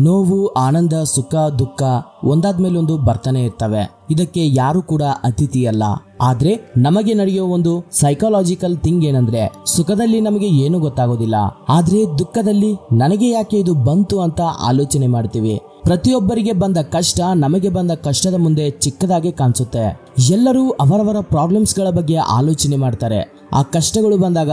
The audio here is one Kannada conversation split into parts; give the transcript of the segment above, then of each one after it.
ನೋವು, ಆನಂದ, ಸುಖ, ದುಃಖ ಒಂದಾದ್ಮೇಲೊಂದು ಬರ್ತಾನೆ ಇರ್ತವೆ. ಇದಕ್ಕೆ ಯಾರು ಕೂಡ ಅತಿಥಿಯಲ್ಲ. ಆದ್ರೆ ನಮಗೆ ನಡೆಯೋ ಒಂದು ಸೈಕಾಲಜಿಕಲ್ ಥಿಂಗ್ ಏನಂದ್ರೆ, ಸುಖದಲ್ಲಿ ನಮಗೆ ಏನು ಗೊತ್ತಾಗೋದಿಲ್ಲ, ಆದ್ರೆ ದುಃಖದಲ್ಲಿ ನನಗೆ ಯಾಕೆ ಇದು ಬಂತು ಅಂತ ಆಲೋಚನೆ ಮಾಡ್ತೀವಿ. ಪ್ರತಿಯೊಬ್ಬರಿಗೆ ಬಂದ ಕಷ್ಟ ನಮಗೆ ಬಂದ ಕಷ್ಟದ ಮುಂದೆ ಚಿಕ್ಕದಾಗಿ ಕಾಣಿಸುತ್ತೆ. ಎಲ್ಲರೂ ಅವರವರ ಪ್ರಾಬ್ಲಮ್ಸ್ ಗಳ ಬಗ್ಗೆ ಆಲೋಚನೆ ಮಾಡ್ತಾರೆ. ಆ ಕಷ್ಟಗಳು ಬಂದಾಗ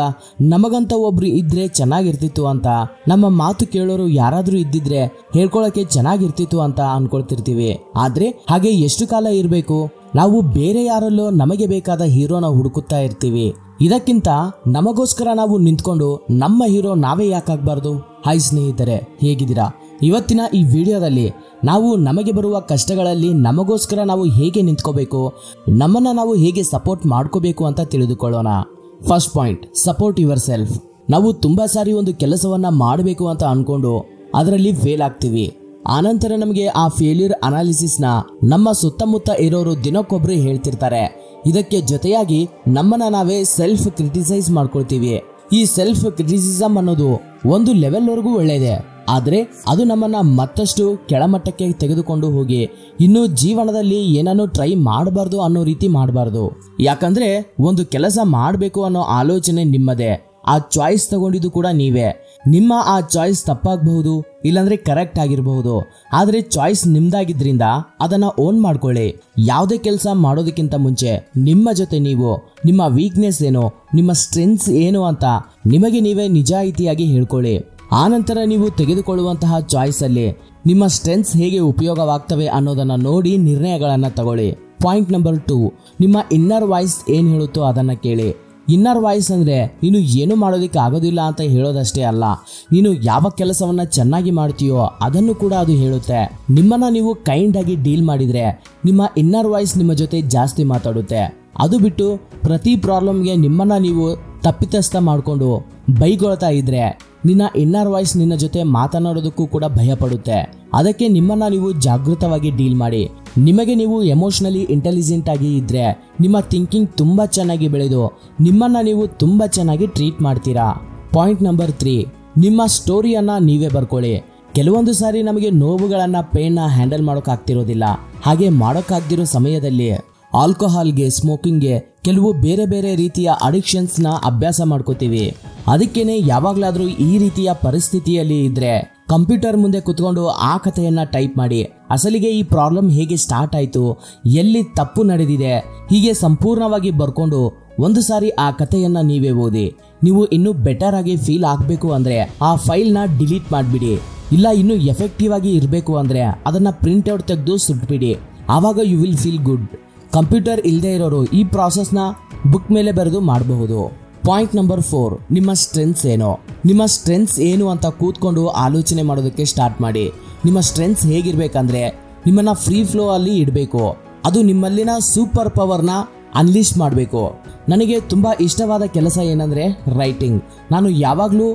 ನಮಗಂತ ಒಬ್ರು ಇದ್ರೆ ಚೆನ್ನಾಗಿರ್ತಿತ್ತು ಅಂತ, ನಮ್ಮ ಮಾತು ಕೇಳೋರು ಯಾರಾದ್ರೂ ಇದ್ದಿದ್ರೆ ಹೇಳ್ಕೊಳಕ್ಕೆ ಚೆನ್ನಾಗಿರ್ತಿತ್ತು ಅಂತ ಅನ್ಕೊಳ್ತಿರ್ತೀವಿ. ಆದ್ರೆ ಹಾಗೆ ಎಷ್ಟು ಕಾಲ ಇರಬೇಕು? ನಾವು ಬೇರೆ ಯಾರಲ್ಲೋ ನಮಗೆ ಬೇಕಾದ ಹೀರೋನ ಹುಡುಕುತ್ತಾ ಇರ್ತೀವಿ. ಇದಕ್ಕಿಂತ ನಮಗೋಸ್ಕರ ನಾವು ನಿಂತ್ಕೊಂಡು ನಮ್ಮ ಹೀರೋ ನಾವೇ ಯಾಕಾಗಬಾರ್ದು? ಹಾಯ್ ಸ್ನೇಹಿತರೆ, ಹೇಗಿದ್ದೀರಾ? ಇವತ್ತಿನ ಈ ವಿಡಿಯೋದಲ್ಲಿ ನಾವು ನಮಗೆ ಬರುವ ಕಷ್ಟಗಳಲ್ಲಿ ನಮಗೋಸ್ಕರ ನಾವು ಹೇಗೆ ನಿಂತ್ಕೋಬೇಕು, ನಮ್ಮನ್ನ ನಾವು ಹೇಗೆ ಸಪೋರ್ಟ್ ಮಾಡ್ಕೋಬೇಕು ಅಂತ ತಿಳಿದುಕೊಳ್ಳೋಣ. First point, support your self. ನಾವು ತುಂಬಾ ಸಾರಿ ಒಂದು ಕೆಲಸವನ್ನ ಮಾಡಬೇಕು ಅಂತ ಅನ್ಕೊಂಡು ಅದರಲ್ಲಿ ಫೇಲ್ ಆಗ್ತೀವಿ. ಆನಂತರ ನಮಗೆ ಆ ಫೇಲ್ಯೂರ್ ಅನಾಲಿಸಿಸ್ ನ ನಮ್ಮ ಸುತ್ತಮುತ್ತ ಇರೋರು ದಿನಕ್ಕೊಬ್ರು ಹೇಳ್ತಿರ್ತಾರೆ. ಇದಕ್ಕೆ ಜೊತೆಯಾಗಿ ನಮ್ಮನ್ನ ನಾವೇ ಸೆಲ್ಫ್ ಕ್ರಿಟಿಸೈಸ್ ಮಾಡ್ಕೊಳ್ತೀವಿ. ಈ ಸೆಲ್ಫ್ ಕ್ರಿಟಿಸಿಸಮ್ ಅನ್ನೋದು ಒಂದು ಲೆವೆಲ್ ವರೆಗೂ ಒಳ್ಳೆಯದೇ, ಆದ್ರೆ ಅದು ನಮ್ಮನ್ನ ಮತ್ತಷ್ಟು ಕೆಳಮಟ್ಟಕ್ಕೆ ತೆಗೆದುಕೊಂಡು ಹೋಗಿ ಇನ್ನು ಜೀವನದಲ್ಲಿ ಏನನ್ನು ಟ್ರೈ ಮಾಡಬಾರ್ದು ಅನ್ನೋ ರೀತಿ ಮಾಡಬಾರ್ದು. ಯಾಕಂದ್ರೆ ಒಂದು ಕೆಲಸ ಮಾಡಬೇಕು ಅನ್ನೋ ಆಲೋಚನೆ ನಿಮ್ಮದೇ, ಆ ಚಾಯ್ಸ್ ತಗೊಂಡಿದ್ದು ಕೂಡ ನೀವೇ. ನಿಮ್ಮ ಆ ಚಾಯ್ಸ್ ತಪ್ಪಾಗಬಹುದು, ಇಲ್ಲಾಂದ್ರೆ ಕರೆಕ್ಟ್ ಆಗಿರಬಹುದು, ಆದ್ರೆ ಚಾಯ್ಸ್ ನಿಮ್ದಾಗಿದ್ರಿಂದ ಅದನ್ನ ಓನ್ ಮಾಡ್ಕೊಳ್ಳಿ. ಯಾವುದೇ ಕೆಲಸ ಮಾಡೋದಕ್ಕಿಂತ ಮುಂಚೆ ನಿಮ್ಮ ಜೊತೆ ನೀವು ನಿಮ್ಮ ವೀಕ್ನೆಸ್ ಏನು, ನಿಮ್ಮ ಸ್ಟ್ರೆಂತ್ಸ್ ಏನು ಅಂತ ನಿಮಗೆ ನೀವೇ ನಿಜಾಯಿತಿಯಾಗಿ ಹೇಳ್ಕೊಳ್ಳಿ. ಆನಂತರ ನೀವು ತೆಗೆದುಕೊಳ್ಳುವಂತಹ ಚಾಯ್ಸ್ ಅಲ್ಲಿ ನಿಮ್ಮ ಸ್ಟ್ರೆಂತ್ಸ್ ಹೇಗೆ ಉಪಯೋಗವಾಗ್ತವೆ ಅನ್ನೋದನ್ನ ನೋಡಿ ನಿರ್ಣಯಗಳನ್ನ ತಗೊಳ್ಳಿ. ಪಾಯಿಂಟ್ ನಂಬರ್ 2, ನಿಮ್ಮ ಇನ್ನರ್ ವಾಯ್ಸ್ ಏನ್ ಹೇಳುತ್ತೋ ಅದನ್ನ ಕೇಳಿ. ಇನ್ನರ್ ವಾಯ್ಸ್ ಅಂದ್ರೆ ನೀನು ಏನು ಮಾಡೋದಕ್ಕೆ ಆಗೋದಿಲ್ಲ ಅಂತ ಹೇಳೋದಷ್ಟೇ ಅಲ್ಲ, ನೀನು ಯಾವ ಕೆಲಸವನ್ನ ಚೆನ್ನಾಗಿ ಮಾಡ್ತೀಯೋ ಅದನ್ನು ಕೂಡ ಅದು ಹೇಳುತ್ತೆ. ನಿಮ್ಮನ್ನ ನೀವು ಕೈಂಡ್ ಆಗಿ ಡೀಲ್ ಮಾಡಿದ್ರೆ ನಿಮ್ಮ ಇನ್ನರ್ ವಾಯ್ಸ್ ನಿಮ್ಮ ಜೊತೆ ಜಾಸ್ತಿ ಮಾತಾಡುತ್ತೆ. ಅದು ಬಿಟ್ಟು ಪ್ರತಿ ಪ್ರಾಬ್ಲಮ್ಗೆ ನಿಮ್ಮನ್ನ ನೀವು ತಪ್ಪಿತಸ್ಥ ಮಾಡಿಕೊಂಡು ಬೈಗೊಳ್ತಾ ಇದ್ರೆ ನಿನ್ನ ಇನ್ನರ್ ವಾಯ್ಸ್ ನಿನ್ನ ಜೊತೆ ಮಾತನಾಡೋದಕ್ಕೂ ಕೂಡ ಭಯ ಪಡುತ್ತೆ. ಅದಕ್ಕೆ ನಿಮ್ಮನ್ನ ನೀವು ಜಾಗೃತವಾಗಿ ಡೀಲ್ ಮಾಡಿ. ನಿಮಗೆ ನೀವು ಎಮೋಷನಲಿ ಇಂಟೆಲಿಜೆಂಟ್ ಆಗಿ ಇದ್ರೆ ನಿಮ್ಮ ಥಿಂಕಿಂಗ್ ತುಂಬಾ ಚೆನ್ನಾಗಿ ಬೆಳೆದು ನಿಮ್ಮನ್ನ ನೀವು ತುಂಬಾ ಚೆನ್ನಾಗಿ ಟ್ರೀಟ್ ಮಾಡ್ತೀರಾ. ಪಾಯಿಂಟ್ ನಂಬರ್ 3, ನಿಮ್ಮ ಸ್ಟೋರಿಯನ್ನ ನೀವೇ ಬರ್ಕೊಳ್ಳಿ. ಕೆಲವೊಂದು ಸಾರಿ ನಮಗೆ ನೋವುಗಳನ್ನ, ಪೇನ್ ನ ಹ್ಯಾಂಡಲ್ ಮಾಡೋಕ್ಕಾಗ್ತಿರೋದಿಲ್ಲ. ಹಾಗೆ ಮಾಡೋಕ್ಕಾಗ್ದಿರೋ ಸಮಯದಲ್ಲಿ ಆಲ್ಕೋಹಾಲ್ಗೆ, ಸ್ಮೋಕಿಂಗ್ಗೆ, ಕೆಲವು ಬೇರೆ ಬೇರೆ ರೀತಿಯ ಅಡಿಕ್ಷನ್ಸ್ ನ ಅಭ್ಯಾಸ ಮಾಡ್ಕೋತೀವಿ. ಅದಕ್ಕೇನೆ ಯಾವಾಗ್ಲಾದ್ರೂ ಈ ರೀತಿಯ ಪರಿಸ್ಥಿತಿಯಲ್ಲಿ ಇದ್ರೆ ಕಂಪ್ಯೂಟರ್ ಮುಂದೆ ಕುತ್ಕೊಂಡು ಆ ಕಥೆಯನ್ನ ಟೈಪ್ ಮಾಡಿ. ಅಸಲಿಗೆ ಈ ಪ್ರಾಬ್ಲಮ್ ಹೇಗೆ ಸ್ಟಾರ್ಟ್ ಆಯ್ತು, ಎಲ್ಲಿ ತಪ್ಪು ನಡೆದಿದೆ, ಹೀಗೆ ಸಂಪೂರ್ಣವಾಗಿ ಬರ್ಕೊಂಡು ಒಂದು ಸಾರಿ ಆ ಕಥೆಯನ್ನ ನೀವೇ ಓದಿ. ನೀವು ಇನ್ನೂ ಬೆಟರ್ ಆಗಿ ಫೀಲ್ ಆಗ್ಬೇಕು ಅಂದ್ರೆ ಆ ಫೈಲ್ ನ ಡಿಲೀಟ್ ಮಾಡ್ಬಿಡಿ. ಇಲ್ಲ ಇನ್ನೂ ಎಫೆಕ್ಟಿವ್ ಆಗಿ ಇರಬೇಕು ಅಂದ್ರೆ ಅದನ್ನ ಪ್ರಿಂಟ್ ಔಟ್ ತೆಗೆದು ಸುಟ್ಬಿಡಿ. ಆವಾಗ you will feel good. Computer ಇಲ್ಲದೆ ಇರೋರು ಈ ಪ್ರಾಸೆಸ್ ನ ಬುಕ್ ಮೇಲೆ ಬರೆದು ಮಾಡಬಹುದು. ಪಾಯಿಂಟ್ ನಂಬರ್ 4, ನಿಮ್ಮ ಸ್ಟ್ರೆಂತ್ಸ್ ಏನು. ನಿಮ್ಮ ಸ್ಟ್ರೆಂತ್ಸ್ ಏನು ಅಂತ ಕೂತ್ಕೊಂಡು ಆಲೋಚನೆ ಮಾಡೋದಕ್ಕೆ ಸ್ಟಾರ್ಟ್ ಮಾಡಿ. ನಿಮ್ಮ ಸ್ಟ್ರೆಂತ್ಸ್ ಹೇಗಿರ್ಬೇಕಂದ್ರೆ ನಿಮ್ಮನ್ನ ಫ್ರೀ ಫ್ಲೋ ಅಲ್ಲಿ ಇಡಬೇಕು. ಅದು ನಿಮ್ಮಲ್ಲಿನ ಸೂಪರ್ ಪವರ್ನ ಅನ್ಲೀಶ್ ಮಾಡಬೇಕು. ನನಗೆ ತುಂಬಾ ಇಷ್ಟವಾದ ಕೆಲಸ ಏನಂದ್ರೆ ರೈಟಿಂಗ್. ನಾನು ಯಾವಾಗ್ಲೂ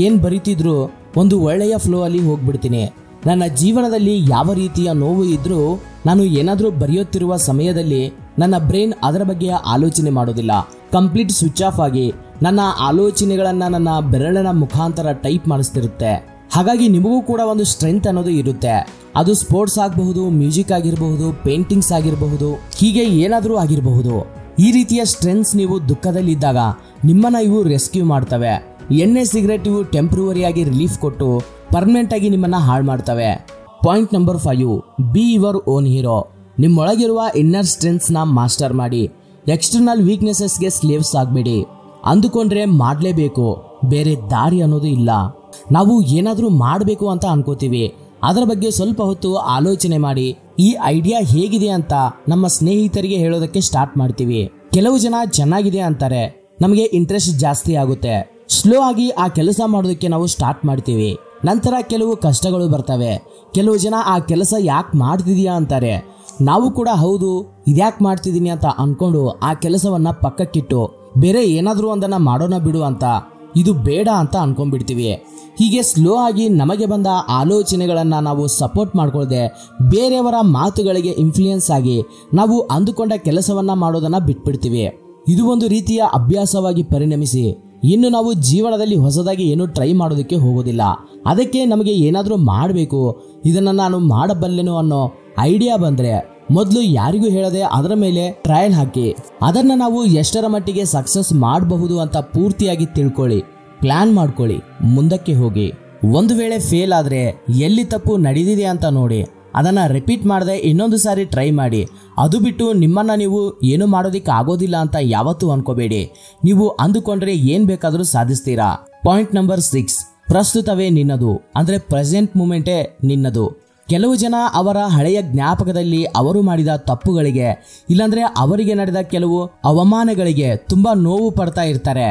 ಏನ್ ಬರೀತಿದ್ರು ಒಂದು ಒಳ್ಳೆಯ ಫ್ಲೋ ಅಲ್ಲಿ ಹೋಗ್ಬಿಡ್ತೀನಿ. ನನ್ನ ಜೀವನದಲ್ಲಿ ಯಾವ ರೀತಿಯ ನೋವು ಇದ್ರೂ ನಾನು ಏನಾದ್ರೂ ಬರೆಯುತ್ತಿರುವ ಸಮಯದಲ್ಲಿ ನನ್ನ ಬ್ರೈನ್ ಅದರ ಬಗ್ಗೆ ಆಲೋಚನೆ ಮಾಡೋದಿಲ್ಲ. ಕಂಪ್ಲೀಟ್ ಸ್ವಿಚ್ ಆಫ್ ಆಗಿ ನನ್ನ ಆಲೋಚನೆಗಳನ್ನ ನನ್ನ ಬೆರಳಿನ ಮುಖಾಂತರ ಟೈಪ್ ಮಾಡಿಸ್ತಿರುತ್ತೆ. ಹಾಗಾಗಿ ನಿಮಗೂ ಕೂಡ ಒಂದು ಸ್ಟ್ರೆಂತ್ ಅನ್ನೋದು ಇರುತ್ತೆ. ಅದು ಸ್ಪೋರ್ಟ್ಸ್ ಆಗಬಹುದು, ಮ್ಯೂಸಿಕ್ ಆಗಿರಬಹುದು, ಪೇಂಟಿಂಗ್ಸ್ ಆಗಿರಬಹುದು, ಹೀಗೆ ಏನಾದ್ರೂ ಆಗಿರಬಹುದು. ಈ ರೀತಿಯ ಸ್ಟ್ರೆಂತ್ಸ್ ನೀವು ದುಃಖದಲ್ಲಿದ್ದಾಗ ನಿಮ್ಮನ್ನ ಇವು ರೆಸ್ಕ್ಯೂ ಮಾಡ್ತವೆ. ಎಣ್ಣೆ, ಸಿಗರೆಟ್ ಇವು ಟೆಂಪ್ರವರಿ ಆಗಿ ರಿಲೀಫ್ ಕೊಟ್ಟು ಪರ್ಮನೆಂಟ್ ಆಗಿ ನಿಮ್ಮನ್ನ ಹಾಳು ಮಾಡ್ತವೆ. Point number 5, be your own hero. ನಿಮ್ಮೊಳಗಿರುವ ಇನ್ನರ್ ಸ್ಟ್ರೆಂತ್ಸ್ ನ ಮಾಸ್ಟರ್ ಮಾಡಿ. ಎಕ್ಸ್ಟರ್ನಲ್ ವೀಕ್ನೆಸಸ್ಗೆ ಸ್ಲೇವ್ಸ್ ಆಗಬೇಡಿ. ಅಂದುಕೊಂಡ್ರೆ ಮಾಡಲೇಬೇಕು, ಬೇರೆ ದಾರಿ ಅನ್ನೋದು ಇಲ್ಲ. ನಾವು ಏನಾದ್ರೂ ಮಾಡಬೇಕು ಅಂತ ಅನ್ಕೋತೀವಿ, ಅದರ ಬಗ್ಗೆ ಸ್ವಲ್ಪ ಹೊತ್ತು ಆಲೋಚನೆ ಮಾಡಿ ಈ ಐಡಿಯಾ ಹೇಗಿದೆ ಅಂತ ನಮ್ಮ ಸ್ನೇಹಿತರಿಗೆ ಹೇಳೋದಕ್ಕೆ ಸ್ಟಾರ್ಟ್ ಮಾಡ್ತೀವಿ. ಕೆಲವು ಜನ ಚೆನ್ನಾಗಿದೆ ಅಂತಾರೆ, ನಮಗೆ ಇಂಟ್ರೆಸ್ಟ್ ಜಾಸ್ತಿ ಆಗುತ್ತೆ. ಸ್ಲೋ ಆಗಿ ಆ ಕೆಲಸ ಮಾಡೋದಕ್ಕೆ ನಾವು ಸ್ಟಾರ್ಟ್ ಮಾಡ್ತೀವಿ. ನಂತರ ಕೆಲವು ಕಷ್ಟಗಳು ಬರ್ತವೆ. ಕೆಲವು ಜನ ಆ ಕೆಲಸ ಯಾಕೆ ಮಾಡ್ತಿದೀಯಾ ಅಂತಾರೆ. ನಾವು ಕೂಡ ಹೌದು ಇದ್ಯಾಕೆ ಮಾಡ್ತಿದೀನಿ ಅಂತ ಅನ್ಕೊಂಡು ಆ ಕೆಲಸವನ್ನ ಪಕ್ಕಕ್ಕಿಟ್ಟು ಬೇರೆ ಏನಾದ್ರೂ ಒಂದನ್ನ ಮಾಡೋಣ ಬಿಡು ಅಂತ, ಇದು ಬೇಡ ಅಂತ ಅನ್ಕೊಂಡ್ಬಿಡ್ತೀವಿ. ಹೀಗೆ ಸ್ಲೋ ಆಗಿ ನಮಗೆ ಬಂದ ಆಲೋಚನೆಗಳನ್ನ ನಾವು ಸಪೋರ್ಟ್ ಮಾಡ್ಕೊಳ್ಳದೆ ಬೇರೆಯವರ ಮಾತುಗಳಿಗೆ ಇನ್ಫ್ಲೂಯೆನ್ಸ್ ಆಗಿ ನಾವು ಅಂದುಕೊಂಡ ಕೆಲಸವನ್ನ ಮಾಡೋದನ್ನ ಬಿಟ್ಬಿಡ್ತೀವಿ. ಇದು ಒಂದು ರೀತಿಯ ಅಭ್ಯಾಸವಾಗಿ ಪರಿಣಮಿಸಿ ಇನ್ನು ನಾವು ಜೀವನದಲ್ಲಿ ಹೊಸದಾಗಿ ಏನು ಟ್ರೈ ಮಾಡೋದಕ್ಕೆ ಹೋಗೋದಿಲ್ಲ. ಅದಕ್ಕೆ ನಮಗೆ ಏನಾದರೂ ಮಾಡಬೇಕು, ಇದನ್ನ ನಾನು ಮಾಡಬಲ್ಲೆನು ಅನ್ನೋ ಐಡಿಯಾ ಬಂದ್ರೆ ಮೊದಲು ಯಾರಿಗೂ ಹೇಳದೆ ಅದರ ಮೇಲೆ ಟ್ರಯಲ್ ಹಾಕಿ ಅದನ್ನ ನಾವು ಎಷ್ಟರ ಮಟ್ಟಿಗೆ ಸಕ್ಸಸ್ ಮಾಡಬಹುದು ಅಂತ ಪೂರ್ತಿಯಾಗಿ ತಿಳ್ಕೊಳ್ಳಿ, ಪ್ಲಾನ್ ಮಾಡ್ಕೊಳ್ಳಿ, ಮುಂದಕ್ಕೆ ಹೋಗಿ. ಒಂದು ವೇಳೆ ಫೇಲ್ ಆದ್ರೆ ಎಲ್ಲಿ ತಪ್ಪು ನಡೆದಿದೆ ಅಂತ ನೋಡಿ, ಅದನ್ನ ರಿಪೀಟ್ ಮಾಡದೆ ಇನ್ನೊಂದು ಸಾರಿ ಟ್ರೈ ಮಾಡಿ. ಅದು ಬಿಟ್ಟು ನಿಮ್ಮನ್ನ ನೀವು ಏನು ಮಾಡೋದಿಕ್ಕೆ ಆಗೋದಿಲ್ಲ ಅಂತ ಯಾವತ್ತೂ ಅನ್ಕೋಬೇಡಿ. ನೀವು ಅಂದುಕೊಂಡ್ರೆ ಏನ್ ಬೇಕಾದರೂ ಸಾಧಿಸ್ತೀರಾ. ಪಾಯಿಂಟ್ ನಂಬರ್ 6, ಪ್ರಸ್ತುತವೇ ನಿನ್ನದು, ಅಂದ್ರೆ ಪ್ರೆಸೆಂಟ್ ಮೂಮೆಂಟೇ ನಿನ್ನದು. ಕೆಲವು ಜನ ಅವರ ಹಳೆಯ ಜ್ಞಾಪಕದಲ್ಲಿ ಅವರು ಮಾಡಿದ ತಪ್ಪುಗಳಿಗೆ ಇಲ್ಲಾಂದ್ರೆ ಅವರಿಗೆ ನಡೆದ ಕೆಲವು ಅವಮಾನಗಳಿಗೆ ತುಂಬಾ ನೋವು ಪಡ್ತಾ ಇರ್ತಾರೆ.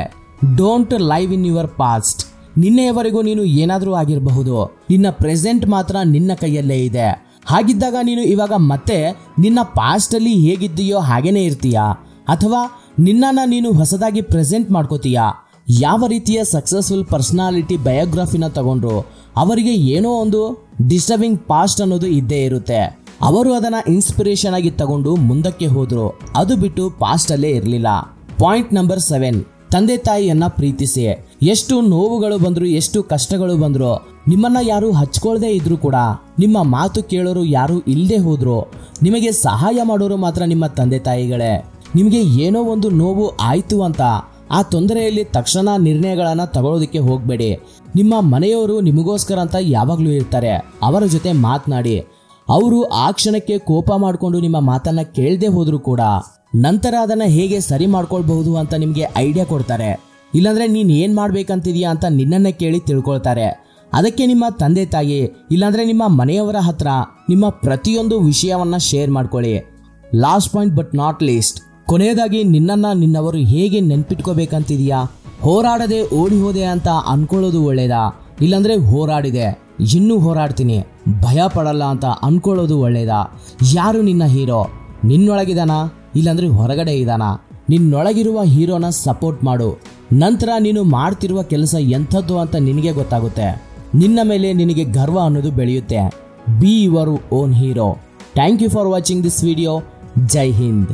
Don't live in your past. ನಿನ್ನೆಯವರೆಗೂ ನೀನು ಏನಾದರೂ ಆಗಿರಬಹುದು, ನಿನ್ನ ಪ್ರೆಸೆಂಟ್ ಮಾತ್ರ ನಿನ್ನ ಕೈಯಲ್ಲೇ ಇದೆ. ಹಾಗಿದ್ದಾಗ ನೀನು ಇವಾಗ ಮತ್ತೆ ನಿನ್ನ ಪಾಸ್ಟ್ ಅಲ್ಲಿ ಹೇಗಿದ್ದೀಯೋ ಹಾಗೇನೆ ಇರ್ತೀಯಾ, ಅಥವಾ ನಿನ್ನನ್ನ ನೀನು ಹೊಸದಾಗಿ ಪ್ರೆಸೆಂಟ್ ಮಾಡ್ಕೋತೀಯಾ? ಯಾವ ರೀತಿಯ ಸಕ್ಸಸ್ಫುಲ್ ಪರ್ಸನಾಲಿಟಿ ಬಯೋಗ್ರಫಿನ ತಗೊಂಡ್ರು ಅವರಿಗೆ ಏನೋ ಒಂದು ಡಿಸ್ಟರ್ಬಿಂಗ್ ಪಾಸ್ಟ್ ಅನ್ನೋದು ಇದ್ದೇ ಇರುತ್ತೆ. ಅವರು ಅದನ್ನ ಇನ್ಸ್ಪಿರೇಷನ್ ಆಗಿ ತಗೊಂಡು ಮುಂದಕ್ಕೆ ಹೋದ್ರು, ಅದು ಬಿಟ್ಟು ಪಾಸ್ಟ್ ಅಲ್ಲೇ ಇರಲಿಲ್ಲ. ಪಾಯಿಂಟ್ ನಂಬರ್ 7, ತಂದೆ ತಾಯಿಯನ್ನ ಪ್ರೀತಿಸಿ. ಎಷ್ಟು ನೋವುಗಳು ಬಂದ್ರು, ಎಷ್ಟು ಕಷ್ಟಗಳು ಬಂದ್ರು, ನಿಮ್ಮನ್ನ ಯಾರು ಹಚ್ಕೊಳ್ದೇ ಇದ್ರು ಕೂಡ, ನಿಮ್ಮ ಮಾತು ಕೇಳೋರು ಯಾರು ಇಲ್ಲದೆ ಹೋದ್ರು, ನಿಮಗೆ ಸಹಾಯ ಮಾಡೋರು ಮಾತ್ರ ನಿಮ್ಮ ತಂದೆ ತಾಯಿಗಳೇ. ನಿಮಗೆ ಏನೋ ಒಂದು ನೋವು ಆಯ್ತು ಅಂತ ಆ ತೊಂದರೆಯಲ್ಲಿ ತಕ್ಷಣ ನಿರ್ಣಯಗಳನ್ನ ತಗೊಳ್ಳೋದಕ್ಕೆ ಹೋಗ್ಬೇಡಿ. ನಿಮ್ಮ ಮನೆಯವರು ನಿಮಗೋಸ್ಕರ ಅಂತ ಯಾವಾಗ್ಲೂ ಇರ್ತಾರೆ, ಅವರ ಜೊತೆ ಮಾತನಾಡಿ. ಅವರು ಆ ಕ್ಷಣಕ್ಕೆ ಕೋಪ ಮಾಡಿಕೊಂಡು ನಿಮ್ಮ ಮಾತನ್ನ ಕೇಳದೆ ಹೋದ್ರು ಕೂಡ ನಂತರ ಅದನ್ನ ಹೇಗೆ ಸರಿ ಮಾಡ್ಕೊಳ್ಬಹುದು ಅಂತ ನಿಮ್ಗೆ ಐಡಿಯಾ ಕೊಡ್ತಾರೆ. ಇಲ್ಲಾಂದ್ರೆ ನೀನ್ ಏನ್ ಮಾಡ್ಬೇಕಂತಿದ್ಯಾ ಅಂತ ನಿನ್ನನ್ನೇ ಕೇಳಿ ತಿಳ್ಕೊಳ್ತಾರೆ. ಅದಕ್ಕೆ ನಿಮ್ಮ ತಂದೆ ತಾಯಿ ಇಲ್ಲಾಂದ್ರೆ ನಿಮ್ಮ ಮನೆಯವರ ಹತ್ರ ನಿಮ್ಮ ಪ್ರತಿಯೊಂದು ವಿಷಯವನ್ನ ಶೇರ್ ಮಾಡ್ಕೊಳ್ಳಿ. Last point but not least, ಕೊನೆಯದಾಗಿ ನಿನ್ನನ್ನ ನಿನ್ನವರು ಹೇಗೆ ನೆನ್ಪಿಟ್ಕೋಬೇಕಂತಿದ್ಯಾ? ಹೋರಾಡದೆ ಓಡಿ ಹೋದೆ ಅಂತ ಅನ್ಕೊಳ್ಳೋದು ಒಳ್ಳೇದಾ, ಇಲ್ಲಾಂದ್ರೆ ಹೋರಾಡಿದೆ ಇನ್ನೂ ಹೋರಾಡ್ತೀನಿ ಭಯ ಪಡಲ್ಲ ಅಂತ ಅನ್ಕೊಳ್ಳೋದು ಒಳ್ಳೇದಾ? ಯಾರು ನಿನ್ನ ಹೀರೋ? ನಿನ್ನೊಳಗಿದಾನ ಇಲ್ಲಾಂದ್ರೆ ಹೊರಗಡೆ ಇದಾನ? ನಿನ್ನೊಳಗಿರುವ ಹೀರೋನ ಸಪೋರ್ಟ್ ಮಾಡು. ನಂತರ ನೀನು ಮಾಡ್ತಿರುವ ಕೆಲಸ ಎಂಥದ್ದು ಅಂತ ನಿನಗೆ ಗೊತ್ತಾಗುತ್ತೆ. ನಿನ್ನ ಮೇಲೆ ನಿನಗೆ ಗರ್ವ ಅನ್ನೋದು ಬೆಳೆಯುತ್ತೆ. Be your own hero. Thank you for watching this video. ಜೈ ಹಿಂದ್.